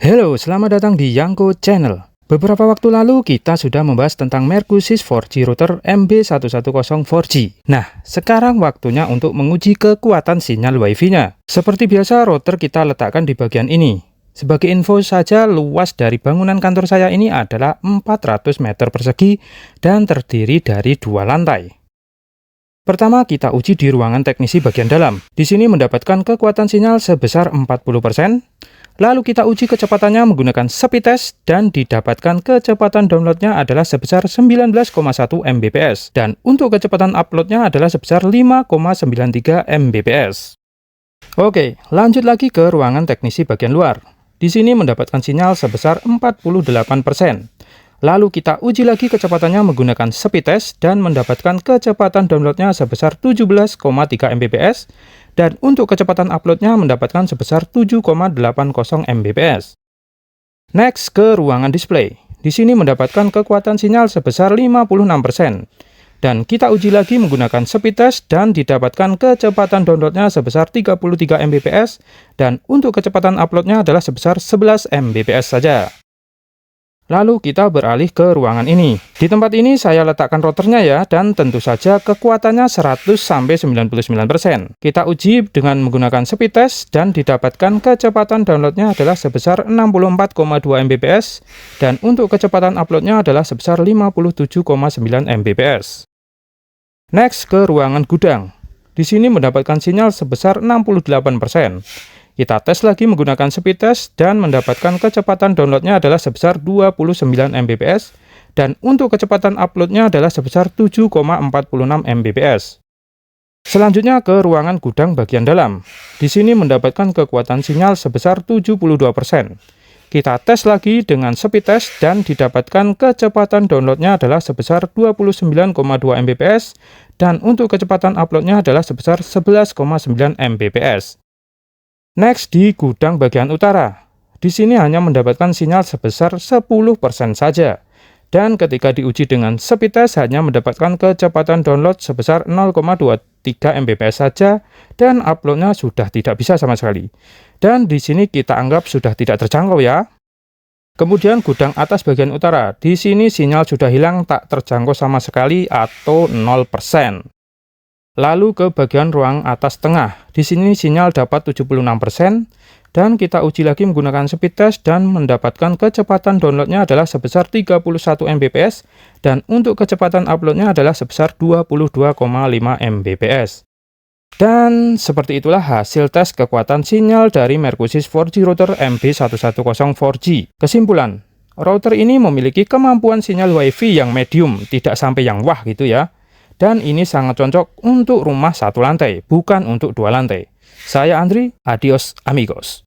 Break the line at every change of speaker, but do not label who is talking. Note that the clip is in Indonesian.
Halo, selamat datang di Yangko Channel. Beberapa waktu lalu kita sudah membahas tentang Mercusys 4G router MB110 4G. Nah, sekarang waktunya untuk menguji kekuatan sinyal Wi-Fi-nya. Seperti biasa, router kita letakkan di bagian ini. Sebagai info saja, luas dari bangunan kantor saya ini adalah 400 meter persegi dan terdiri dari 2 lantai. Pertama, kita uji di ruangan teknisi bagian dalam. Di sini mendapatkan kekuatan sinyal sebesar 40%. Lalu kita uji kecepatannya menggunakan speed test dan didapatkan kecepatan downloadnya adalah sebesar 19,1 Mbps. Dan untuk kecepatan uploadnya adalah sebesar 5,93 Mbps. Oke, lanjut lagi ke ruangan teknisi bagian luar. Di sini mendapatkan sinyal sebesar 48%. Lalu kita uji lagi kecepatannya menggunakan speed test dan mendapatkan kecepatan downloadnya sebesar 17,3 Mbps. Dan untuk kecepatan uploadnya mendapatkan sebesar 7,80 Mbps. Next ke ruangan display. Di sini mendapatkan kekuatan sinyal sebesar 56%. Dan kita uji lagi menggunakan speed test dan didapatkan kecepatan downloadnya sebesar 33 Mbps. Dan untuk kecepatan uploadnya adalah sebesar 11 Mbps saja. Lalu kita beralih ke ruangan ini. Di tempat ini saya letakkan routernya ya, dan tentu saja kekuatannya 100-99%. Kita uji dengan menggunakan speed test dan didapatkan kecepatan downloadnya adalah sebesar 64,2 Mbps, dan untuk kecepatan uploadnya adalah sebesar 57,9 Mbps. Next ke ruangan gudang. Di sini mendapatkan sinyal sebesar 68%. Kita tes lagi menggunakan speed test dan mendapatkan kecepatan downloadnya adalah sebesar 29 Mbps dan untuk kecepatan uploadnya adalah sebesar 7,46 Mbps. Selanjutnya ke ruangan gudang bagian dalam. Di sini mendapatkan kekuatan sinyal sebesar 72%. Kita tes lagi dengan speed test dan didapatkan kecepatan downloadnya adalah sebesar 29,2 Mbps dan untuk kecepatan uploadnya adalah sebesar 11,9 Mbps. Next di gudang bagian utara. Di sini hanya mendapatkan sinyal sebesar 10% saja. Dan ketika diuji dengan speed test hanya mendapatkan kecepatan download sebesar 0,23 Mbps saja dan uploadnya sudah tidak bisa sama sekali. Dan di sini kita anggap sudah tidak terjangkau ya. Kemudian gudang atas bagian utara. Di sini sinyal sudah hilang, tak terjangkau sama sekali atau 0%. Lalu ke bagian ruang atas tengah. Di sini sinyal dapat 76% dan kita uji lagi menggunakan speed test dan mendapatkan kecepatan downloadnya adalah sebesar 31 Mbps dan untuk kecepatan uploadnya adalah sebesar 22,5 Mbps. Dan seperti itulah hasil tes kekuatan sinyal dari Mercusys 4G router MB110 4G. Kesimpulan, router ini memiliki kemampuan sinyal Wi-Fi yang medium, tidak sampai yang wah gitu ya. Dan ini sangat cocok untuk rumah satu lantai, bukan untuk 2 lantai. Saya Andri, adios amigos.